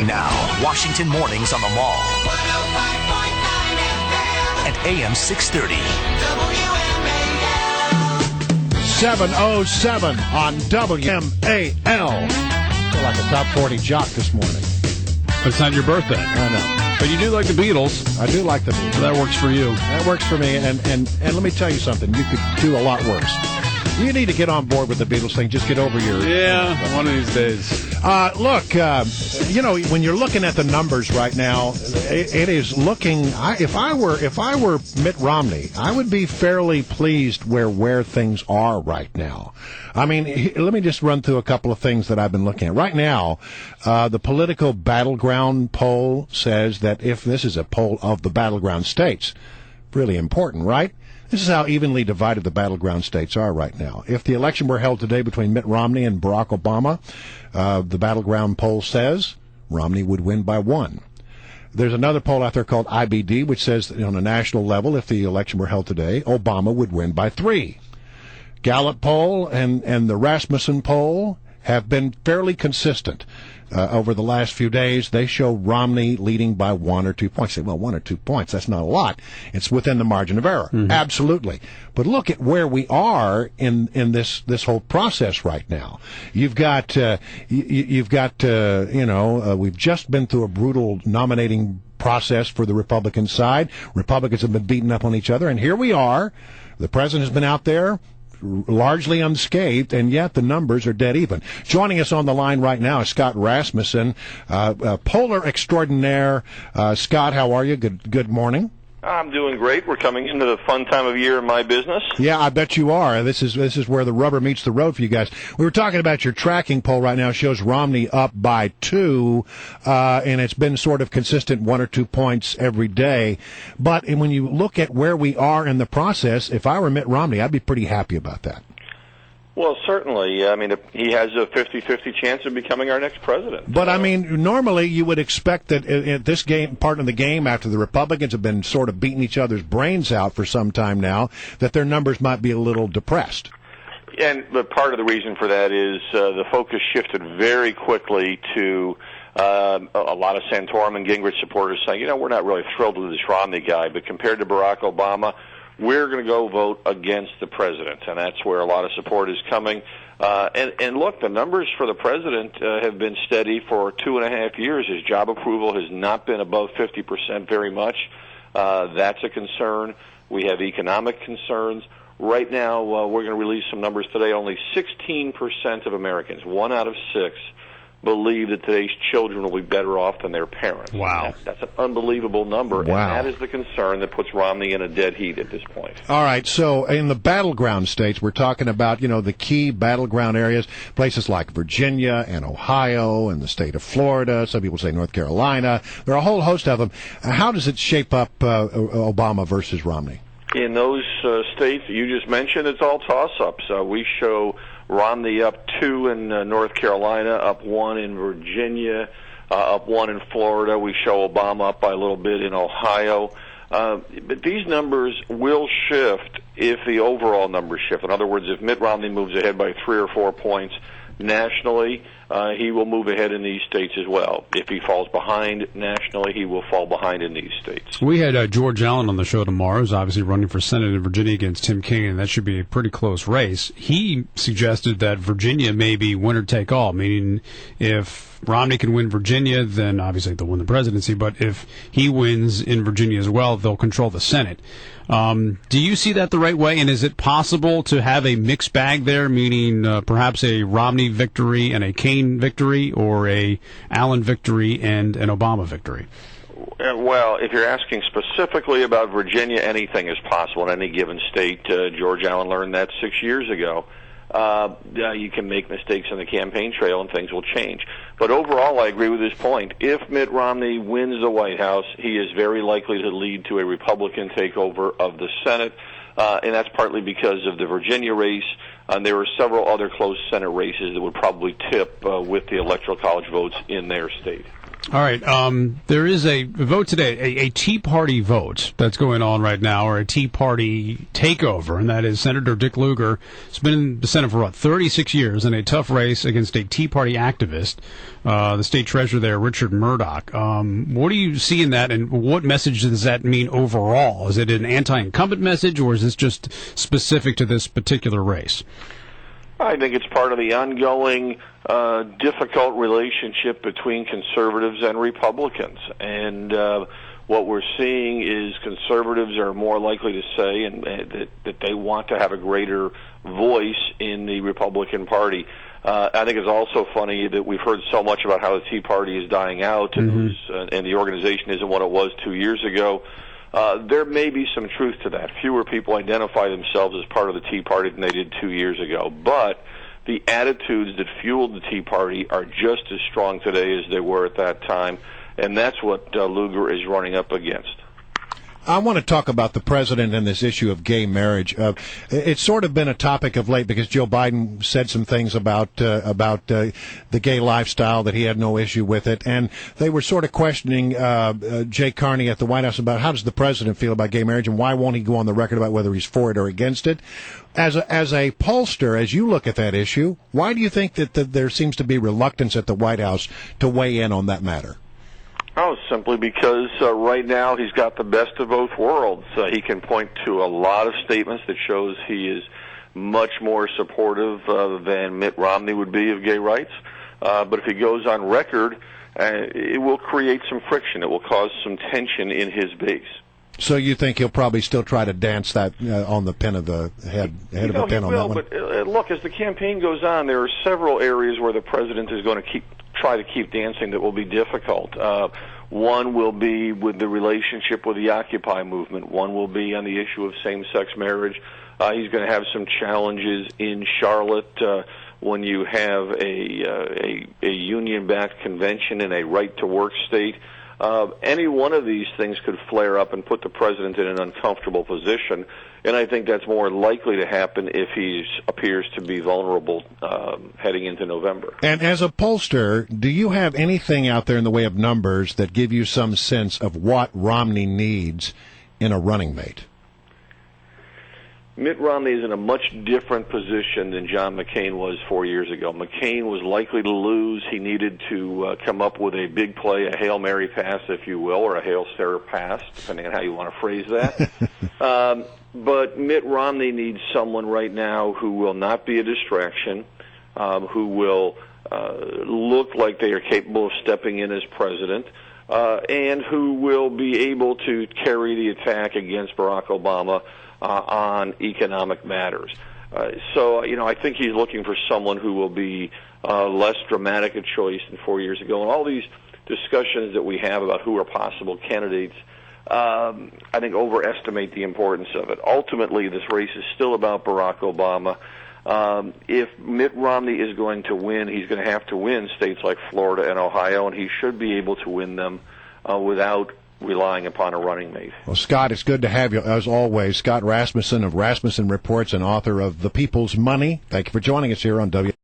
now. Washington Mornings on the Mall. 105.9 FM. At AM 630. WMAL. 7:07 on WMAL. Feel like a top 40 jock this morning. But it's not your birthday. I know. But you do like the Beatles. I do like the Beatles. So that works for you. That works for me. And let me tell you something. You could do a lot worse. You need to get on board with the Beatles thing. Just get over your... Yeah, one of these days. Look, when you're looking at the numbers right now, it is looking... If I were Mitt Romney, I would be fairly pleased where things are right now. I mean, let me just run through a couple of things that I've been looking at. Right now, the political battleground poll says that if this is a poll of the battleground states, really important, right? This is how evenly divided the battleground states are right now. If the election were held today between Mitt Romney and Barack Obama, the battleground poll says Romney would win by 1. There's another poll out there called IBD, which says that on a national level, if the election were held today, Obama would win by 3. Gallup poll and the Rasmussen poll have been fairly consistent over the last few days. They show Romney leading by 1 or 2 points. Say, well, 1 or 2 points, that's not a lot. It's within the margin of error. Mm-hmm. Absolutely. But look at where we are in this whole process right now. We've just been through a brutal nominating process for the Republican side. Republicans have been beaten up on each other, and here we are. The president has been out there largely unscathed, and yet the numbers are dead even. Joining us on the line right now is Scott Rasmussen, polar extraordinaire. Scott, how are you? Good morning. I'm doing great. We're coming into the fun time of year in my business. Yeah, I bet you are. This is where the rubber meets the road for you guys. We were talking about your tracking poll right now. It shows Romney up by 2, and it's been sort of consistent 1 or 2 points every day. But when you look at where we are in the process, if I were Mitt Romney, I'd be pretty happy about that. Well, certainly. I mean, he has a 50-50 chance of becoming our next president. But, I mean, normally you would expect that at this part of the game, after the Republicans have been sort of beating each other's brains out for some time now, that their numbers might be a little depressed. And part of the reason for that is the focus shifted very quickly to a lot of Santorum and Gingrich supporters saying, we're not really thrilled with this Romney guy, but compared to Barack Obama, we're going to go vote against the president, and that's where a lot of support is coming. And look, the numbers for the president have been steady for 2.5 years. His job approval has not been above 50% very much. That's a concern. We have economic concerns. Right now, we're going to release some numbers today. Only 16% of Americans, 1 out of 6, believe that today's children will be better off than their parents. Wow. That's an unbelievable number, wow. And that is the concern that puts Romney in a dead heat at this point. All right, so in the battleground states, we're talking about, the key battleground areas, places like Virginia and Ohio and the state of Florida, some people say North Carolina. There are a whole host of them. How does it shape up Obama versus Romney? In those states that you just mentioned, it's all toss-ups. We show Romney up 2 in North Carolina, up 1 in Virginia, up 1 in Florida. We show Obama up by a little bit in Ohio. But these numbers will shift if the overall numbers shift. In other words, if Mitt Romney moves ahead by 3 or 4 points nationally, he will move ahead in these states as well. If he falls behind nationally, he will fall behind in these states. We had George Allen on the show tomorrow, who's obviously running for Senate in Virginia against Tim Kaine, and that should be a pretty close race. He suggested that Virginia may be winner take all, meaning if Romney can win Virginia, then obviously they'll win the presidency, but if he wins in Virginia as well, they'll control the Senate. Do you see that the right way, and is it possible to have a mixed bag there, meaning perhaps a Romney victory and a Kaine victory, or a Allen victory and an Obama victory? Well, if you're asking specifically about Virginia, anything is possible in any given state. George Allen learned that 6 years ago. You can make mistakes on the campaign trail and things will change. But overall, I agree with his point. If Mitt Romney wins the White House, he is very likely to lead to a Republican takeover of the Senate, and that's partly because of the Virginia race. There are several other close Senate races that would probably tip with the Electoral College votes in their state. All right. There is a vote today, a Tea Party vote that's going on right now, or a Tea Party takeover, and that is Senator Dick Lugar. He's been in the Senate for, 36 years in a tough race against a Tea Party activist, the state treasurer there, Richard Murdoch. What do you see in that, and what message does that mean overall? Is it an anti-incumbent message, or is this just specific to this particular race? I think it's part of the ongoing difficult relationship between conservatives and Republicans. And what we're seeing is conservatives are more likely to say that they want to have a greater voice in the Republican Party. I think it's also funny that we've heard so much about how the Tea Party is dying out and, and the organization isn't what it was 2 years ago. There may be some truth to that. Fewer people identify themselves as part of the Tea Party than they did 2 years ago. But the attitudes that fueled the Tea Party are just as strong today as they were at that time, and that's what Lugar is running up against. I want to talk about the president and this issue of gay marriage. It's sort of been a topic of late because Joe Biden said some things about the gay lifestyle, that he had no issue with it, and they were sort of questioning Jay Carney at the White House about how does the president feel about gay marriage and why won't he go on the record about whether he's for it or against it. As a pollster, as you look at that issue, why do you think that there seems to be reluctance at the White House to weigh in on that matter? Oh, simply because right now he's got the best of both worlds. He can point to a lot of statements that shows he is much more supportive than Mitt Romney would be of gay rights. But if he goes on record, it will create some friction. It will cause some tension in his base. So you think he'll probably still try to dance that on the pin of the head of the pin on that one? But look, as the campaign goes on, there are several areas where the president is going to try to keep dancing that will be difficult. One will be with the relationship with the Occupy movement. One will be on the issue of same-sex marriage. He's going to have some challenges in Charlotte when you have a union-backed convention in a right-to-work state. Any one of these things could flare up and put the president in an uncomfortable position, and I think that's more likely to happen if he appears to be vulnerable heading into November. And as a pollster, do you have anything out there in the way of numbers that give you some sense of what Romney needs in a running mate? Mitt Romney is in a much different position than John McCain was 4 years ago. McCain was likely to lose. He needed to come up with a big play, a Hail Mary pass, if you will, or a Hail Sarah pass, depending on how you want to phrase that. But Mitt Romney needs someone right now who will not be a distraction, who will look like they are capable of stepping in as president, and who will be able to carry the attack against Barack Obama on economic matters. So, I think he's looking for someone who will be less dramatic a choice than 4 years ago. And all these discussions that we have about who are possible candidates, I think, overestimate the importance of it. Ultimately, this race is still about Barack Obama. If Mitt Romney is going to win, he's going to have to win states like Florida and Ohio, and he should be able to win them without relying upon a running mate. Well, Scott, it's good to have you, as always. Scott Rasmussen of Rasmussen Reports and author of The People's Money. Thank you for joining us here on WMAL.